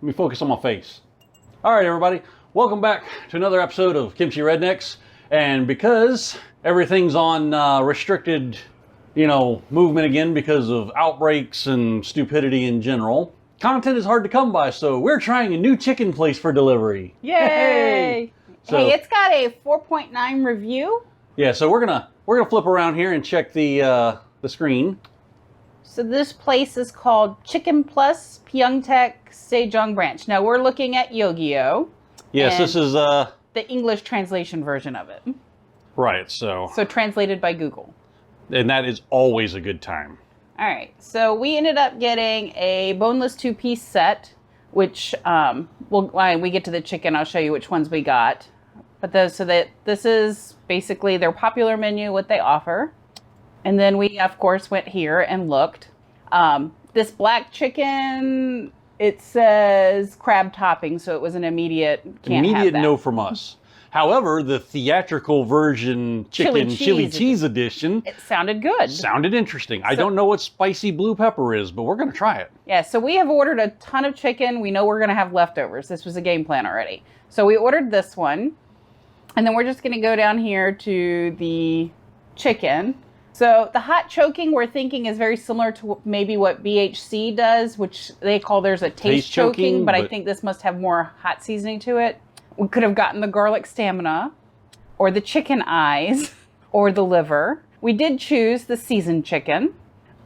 me focus on my face. All right, everybody. Welcome back to another episode of Kimchi Rednecks. And because everything's on restricted, movement again because of outbreaks and stupidity in general, content is hard to come by. So we're trying a new chicken place for delivery. Yay! Hey, it's got a 4.9 review. Yeah, so we're gonna flip around here and check the screen. So this place is called Chicken Plus Pyeongtaek Sejong Branch. Now we're looking at Yogi-O. Yes, this is the English translation version of it. Right. So translated by Google. And that is always a good time. All right. So we ended up getting a boneless 2-piece set, which when we get to the chicken, I'll show you which ones we got. But this is basically their popular menu, what they offer. And then we, of course, went here and looked. This black chicken, it says crab topping, so it was an immediate no from us. However, the theatrical version chicken chili cheese edition, it sounded good. Sounded interesting. I don't know what spicy blue pepper is, but we're going to try it. Yeah, so we have ordered a ton of chicken. We know we're going to have leftovers. This was a game plan already. So we ordered this one. And then we're just going to go down here to the chicken. So the hot choking we're thinking is very similar to maybe what BHC does, which they call theirs a taste choking, but I think this must have more hot seasoning to it. We could have gotten the garlic stamina, or the chicken eyes, or the liver. We did choose the seasoned chicken.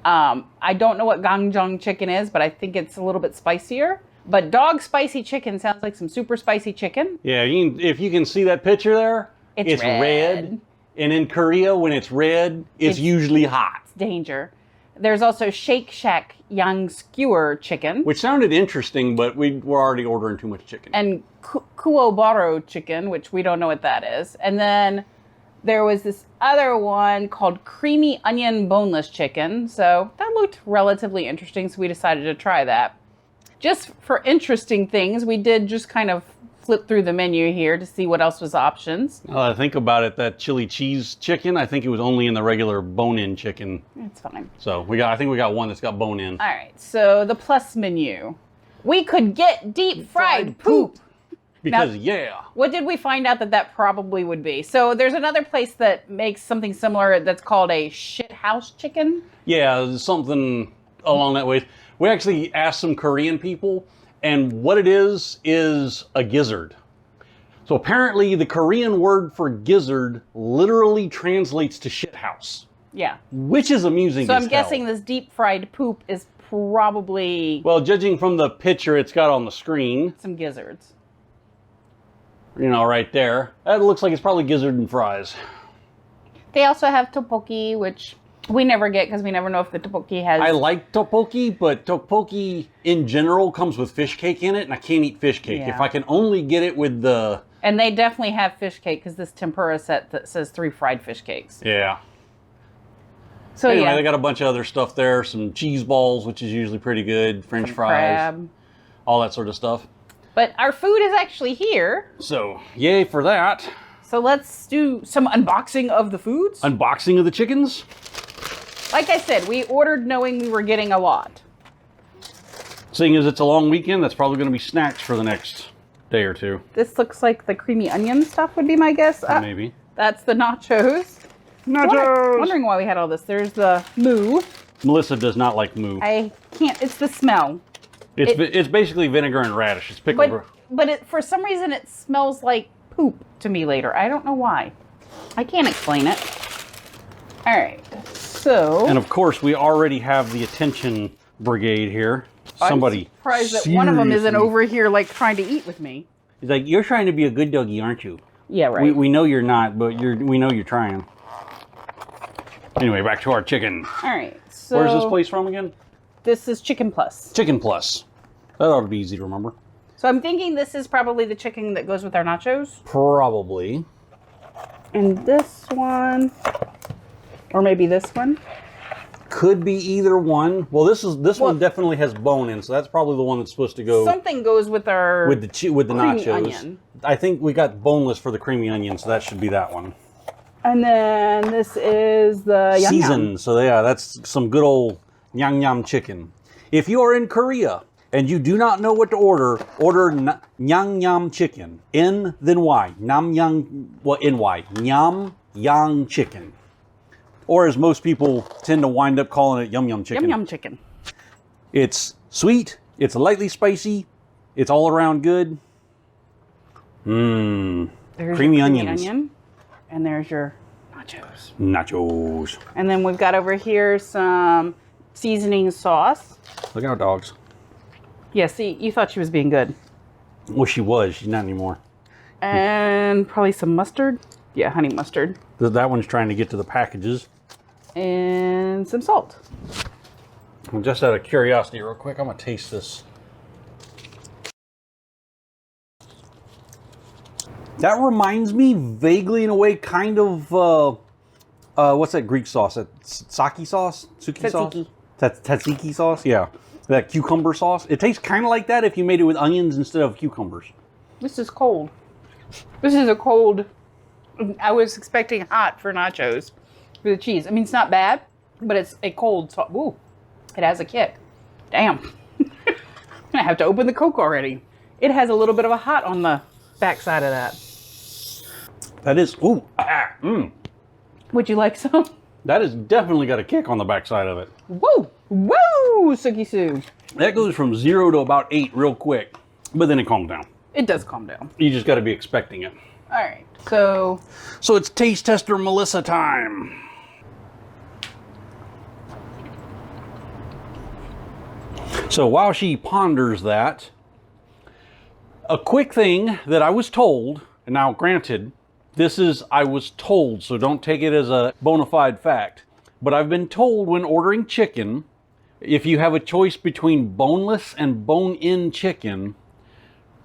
I don't know what Gangjang chicken is, but I think it's a little bit spicier. But dog spicy chicken sounds like some super spicy chicken. Yeah, if you can see that picture there, it's red. And in Korea, when it's red, it's usually hot. It's danger. There's also Shake Shack Yang Skewer chicken. Which sounded interesting, but we're already ordering too much chicken. And Kuobaro chicken, which we don't know what that is. And then there was this other one called Creamy Onion Boneless Chicken. So that looked relatively interesting, so we decided to try that. Just for interesting things, we did just kind of flip through the menu here to see what else was options. Well, I think about it, that chili cheese chicken, I think it was only in the regular bone-in chicken. It's fine. So I think we got one that's got bone-in. All right, so the plus menu. We could get deep fried poop. Because, What did we find out that probably would be? So there's another place that makes something similar that's called a shit house chicken. Yeah, something along that way. We actually asked some Korean people, and what it is a gizzard. So apparently the Korean word for gizzard literally translates to shit house. Yeah. Which is amusing So as I'm guessing this deep fried poop is probably... Well, judging from the picture it's got on the screen. Some gizzards. Right there. That looks like it's probably gizzard and fries. They also have tteokbokki, which we never get because we never know if the tteokbokki has... I like tteokbokki, but tteokbokki in general comes with fish cake in it, and I can't eat fish cake. Yeah. If I can only get it with the... And they definitely have fish cake because this tempura set that says 3 fried fish cakes. Yeah. So anyway, they got a bunch of other stuff there. Some cheese balls, which is usually pretty good. French fries. Crab. All that sort of stuff. But our food is actually here. So, yay for that. So let's do some unboxing of the foods. Unboxing of the chickens. Like I said, we ordered knowing we were getting a lot. Seeing as it's a long weekend, that's probably going to be snacks for the next day or two. This looks like the creamy onion stuff would be my guess. Maybe. That's the nachos. Nachos! Wondering why we had all this. There's the moo. Melissa does not like moo. I can't, it's the smell. It's basically vinegar and radish. It's pickled. But for some reason it smells like poop to me later. I don't know why. I can't explain it. All right, so... And of course, we already have the attention brigade here. Somebody... I'm surprised that one of them isn't over here like trying to eat with me. He's like, you're trying to be a good doggy, aren't you? Yeah, right. We know you're not, but we know you're trying. Anyway, back to our chicken. All right, so... Where's this place from again? This is Chicken Plus. Chicken Plus. That ought to be easy to remember. So I'm thinking this is probably the chicken that goes with our nachos. Probably. And this one, or maybe this one. Could be either one. Well, this one definitely has bone in, so that's probably the one that's supposed to go. Something goes with our with the nachos. Onion. I think we got boneless for the creamy onion, so that should be that one. And then this is the seasoned. So yeah, that's some good old Nyang Nyam chicken. If you are in Korea and you do not know what to order, order Nyang Yam chicken. N then Y. Nam Yang, well, NY. Nyam Yang chicken. Or as most people tend to wind up calling it, Yum Yum chicken. Yum Yum chicken. It's sweet, it's lightly spicy, it's all around good. Mmm. There's Creamy your onions. onion, and there's your nachos. Nachos. And then we've got over here some seasoning sauce. Look out, dogs. Yeah, see, you thought she was being good. Well, she was. She's not anymore. And probably some mustard. Yeah, honey mustard. That one's trying to get to the packages. And some salt. And just out of curiosity, real quick, I'm going to taste this. That reminds me vaguely, in a way, kind of, what's that Greek sauce? That sake sauce? Suki sauce? Tzatziki. Tzatziki sauce? Yeah. That cucumber sauce. It tastes kind of like that if you made it with onions instead of cucumbers. This is cold. This is a cold. I was expecting hot for nachos for the cheese. I mean, it's not bad, but it's a cold sauce. Ooh, it has a kick. Damn. I have to open the Coke already. It has a little bit of a hot on the backside of that. That is, ooh, Would you like some? That has definitely got a kick on the backside of it. Woo! Woo! Suki Sue. That goes from 0 to about 8 real quick, but then it calms down. It does calm down. You just got to be expecting it. All right. So it's taste tester Melissa time. So while she ponders that, a quick thing that I was told, and now granted, this is I was told, so don't take it as a bona fide fact, but I've been told when ordering chicken, if you have a choice between boneless and bone-in chicken,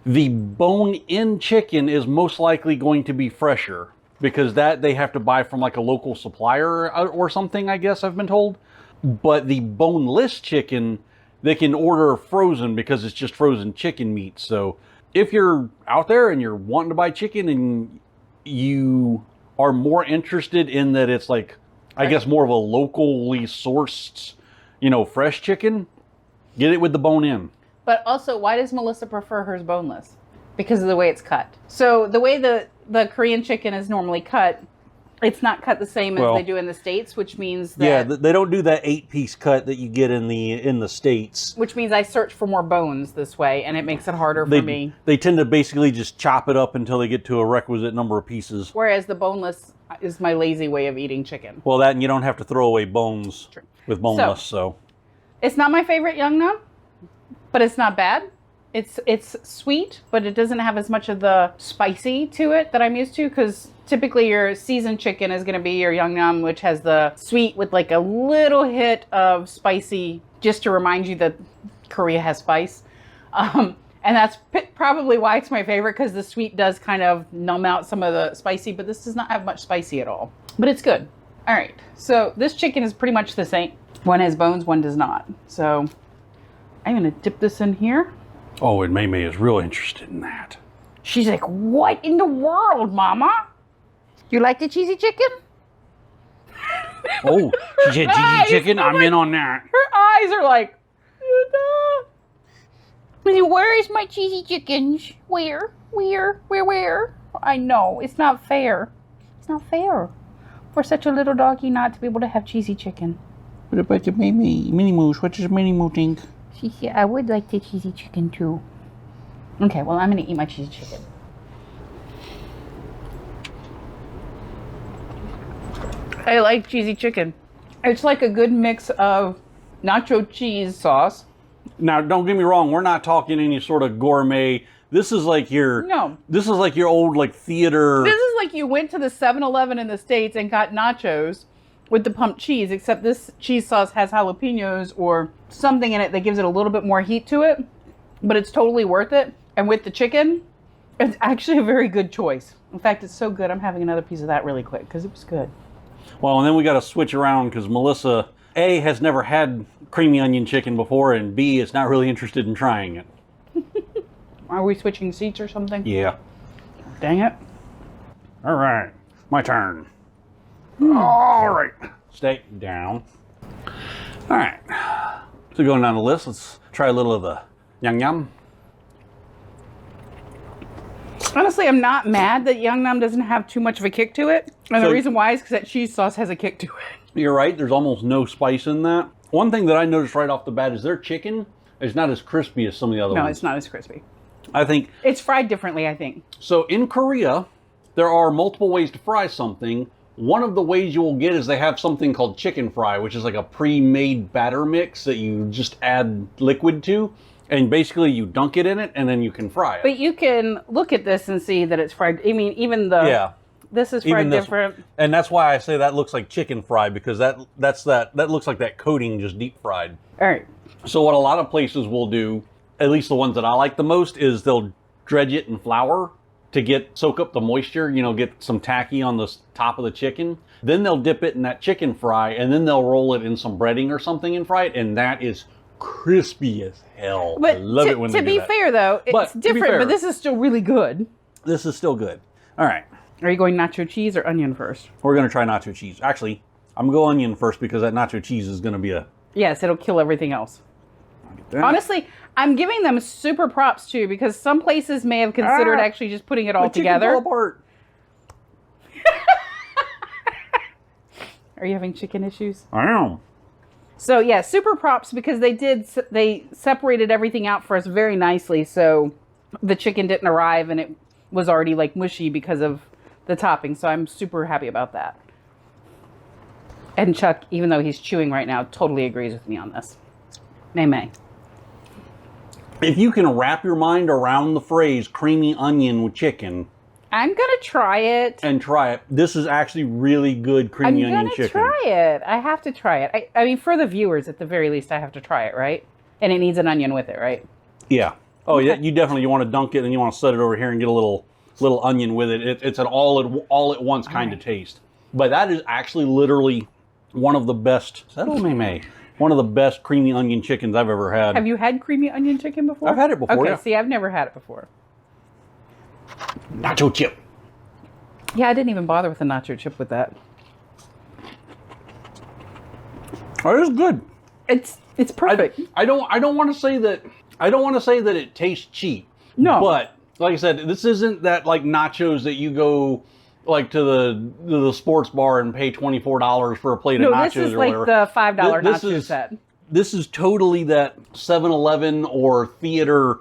the bone-in chicken is most likely going to be fresher because that they have to buy from like a local supplier or something, I guess I've been told. But the boneless chicken, they can order frozen because it's just frozen chicken meat. So if you're out there and you're wanting to buy chicken and you are more interested in that it's like, I guess more of a locally sourced, fresh chicken, get it with the bone in. But also, why does Melissa prefer hers boneless? Because of the way it's cut. So the way the Korean chicken is normally cut, it's not cut the same as they do in the States, which means that... Yeah, they don't do that 8-piece cut that you get in the States. Which means I search for more bones this way, and it makes it harder for me. They tend to basically just chop it up until they get to a requisite number of pieces. Whereas the boneless is my lazy way of eating chicken. Well, that and you don't have to throw away bones with boneless, so... It's not my favorite Yeongnam, but it's not bad. It's sweet, but it doesn't have as much of the spicy to it that I'm used to, because typically your seasoned chicken is going to be your Yeongnam, which has the sweet with like a little hit of spicy, just to remind you that Korea has spice. And that's probably why it's my favorite, because the sweet does kind of numb out some of the spicy, but this does not have much spicy at all. But it's good. All right, so this chicken is pretty much the same. One has bones, one does not. So I'm going to dip this in here. Oh, and May May is real interested in that. She's like, what in the world, Mama? You like the cheesy chicken? Oh, she said cheesy chicken? I'm in on that. Her eyes are like, where is my cheesy chickens? Where? I know, it's not fair. It's not fair for such a little doggy not to be able to have cheesy chicken. What about the Mini Moose? What does Mini Moo think? She said, I would like the cheesy chicken too. Okay, well, I'm going to eat my cheesy chicken. I like cheesy chicken. It's like a good mix of nacho cheese sauce. Now, don't get me wrong. We're not talking any sort of gourmet. This is like your... No. This is like your old, like, theater... This is like you went to the 7-Eleven in the States and got nachos with the pumped cheese, except this cheese sauce has jalapenos or something in it that gives it a little bit more heat to it, but it's totally worth it. And with the chicken, it's actually a very good choice. In fact, it's so good, I'm having another piece of that really quick because it was good. Well, and then we got to switch around because Melissa, A, has never had creamy onion chicken before, and B, is not really interested in trying it. Are we switching seats or something? Yeah. Dang it. All right, my turn. All right, stay down. All right, so going down the list, let's try a little of the Yum yum. Honestly, I'm not mad that Yum Yum doesn't have too much of a kick to it. And So- the reason why is because that cheese sauce has a kick to it. You're right. There's almost no spice in that. One thing that I noticed right off the bat is their chicken is not as crispy as some of the other No, ones. it's not as crispy. I think It's fried differently, I think. so. In Korea, there are multiple ways to fry something. One of the ways you will get is they have something called chicken fry, which is like a pre-made batter mix that you just add liquid to, and basically you dunk it in it, and then you can fry it. But you can look at this and see that it's fried. I mean, even the Yeah. this is fried Even this- different. And that's why I say that looks like chicken fry, because that looks like that coating just deep fried. All right. So what a lot of places will do, at least the ones that I like the most, is they'll dredge it in flour to soak up the moisture, get some tacky on the top of the chicken. Then they'll dip it in that chicken fry, and then they'll roll it in some breading or something and fry it, and that is crispy as hell. But I love it when they to do be that. fair, though, But it's to be different. fair- But this is still really good. This is still good. All right, Are you going nacho cheese or onion first? we're gonna try nacho cheese. Actually, I'm gonna go onion first because that nacho cheese is gonna be a. Yes, it'll kill everything else. Honestly, I'm giving them super props too, because some places may have considered actually just putting it all My chicken together. fell apart. Are you having chicken issues? I am. So yeah, super props because they separated everything out for us very nicely. So the chicken didn't arrive and it was already like mushy because of the topping. So I'm super happy about that. And Chuck, even though he's chewing right now, totally agrees with me on this. May. If you can wrap your mind around the phrase creamy onion with chicken I'm gonna try it. and try it, this is actually really good I'm creamy onion gonna chicken. try it. I have to try it. I mean, for the viewers, at the very least, I have to try it, right? And it needs an onion with it, right? Yeah. Oh, yeah. You definitely want to dunk it and you want to set it over here and get a little onion with it. It's an all at once kind of taste. But that is actually literally one of the best. Settle me, May. One of the best creamy onion chickens I've ever had. Have you had creamy onion chicken before? I've had it before, Okay, yeah. see, I've never had it before. Nacho chip. Yeah, I didn't even bother with the nacho chip with that. Oh, it's good. It's perfect. I don't want to say that it tastes cheap. No. But like I said, this isn't that like nachos that you go like to the sports bar and pay $24 for a plate of No, nachos this is or like whatever. the $5 This nacho is- set. This is totally that 7-Eleven or theater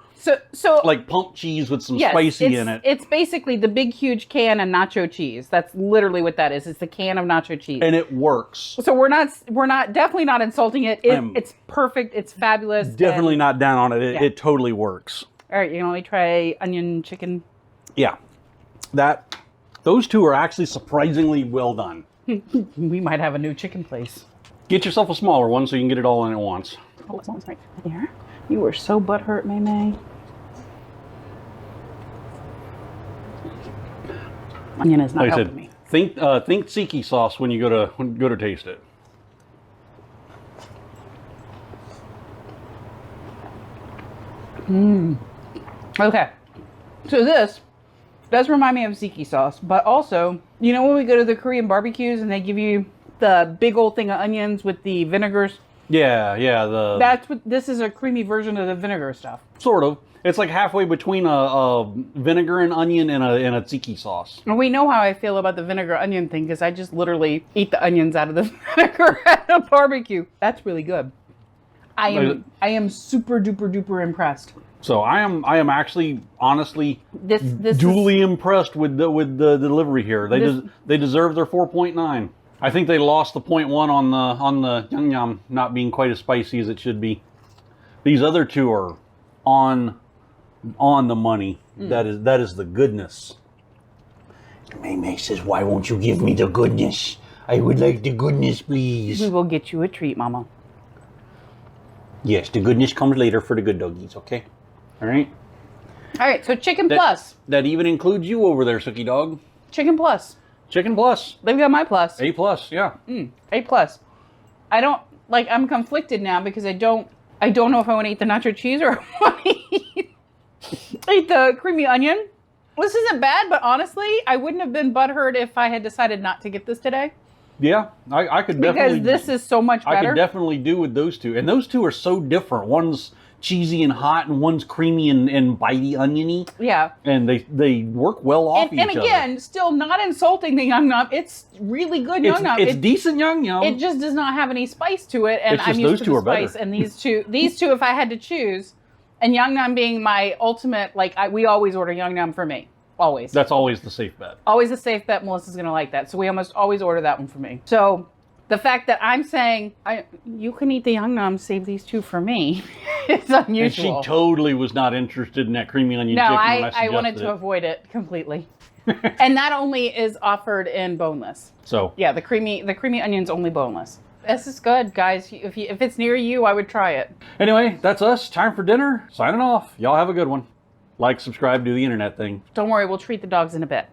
So like pump cheese with some yes, spicy it's, in it. It's basically the big huge can of nacho cheese. That's literally what that is. It's the can of nacho cheese. And it works. So we're not definitely not insulting it. I'm It's perfect. It's fabulous. Definitely and- not down on it. Yeah. It totally works. All right, you can only try onion chicken. Yeah. Those two are actually surprisingly well done. We might have a new chicken place. Get yourself a smaller one so you can get it all in at once. Oh, it's almost right there. You were so butthurt, May. Onion is not Like I helping said, me. think tzatziki sauce when you go to taste it. Okay. So this does remind me of tzatziki sauce, but also, you know when we go to the Korean barbecues and they give you the big old thing of onions with the vinegars? Yeah. That's what this is, a creamy version of the vinegar stuff. Sort of. It's like halfway between a vinegar and onion and a tzatziki sauce. And we know how I feel about the vinegar onion thing because I just literally eat the onions out of the vinegar at a barbecue. That's really good. I am super duper duper impressed. So I am actually honestly This duly impressed with the delivery here. This- They deserve their 4.9. I think they lost the 0.1 on the yum yum not being quite as spicy as it should be. These other two are on the money. That is the goodness. May says, "Why won't you give me the goodness? I would like the goodness, please." we will get you a treat, Mama. Yes, the goodness comes later for the good doggies. Okay, all right. All right, so chicken plus. That even includes you over there, Sookie Dog. Chicken plus. Chicken plus, They've got my plus. A plus, yeah. A plus. I don't like. I'm conflicted now because I don't know if I want to eat the nacho cheese or I want to eat the creamy onion. This isn't bad, but honestly, I wouldn't have been butthurt if I had decided not to get this today Yeah, I could definitely. because this is so much I better. could definitely do with those two, and those two are so different. One's cheesy and hot, and one's creamy and bitey, oniony. Yeah. And they work well off And each again, other. still not insulting the Yum Num. It's really good Yum Num. It's decent Yum Yum. It just does not have any spice to it, and It's I'm just used those to two the are better. spice. And these two, if I had to choose, and Yum Num being my ultimate, like we always order Yum Num for me, always. That's always the safe bet. Always a safe bet. Melissa's gonna like that, so we almost always order that one for me. So the fact that I'm saying you can eat the Yum Num, save these two for me, it's unusual. And she totally was not interested in that creamy onion No, chicken when I wanted suggested to it. avoid it completely. And that only is offered in boneless. So Yeah, the creamy onion's only boneless. This is good, guys. If it's near you, I would try it. anyway, that's us. Time for dinner. Signing off. Y'all have a good one. Like, subscribe, do the internet thing. Don't worry, we'll treat the dogs in a bit.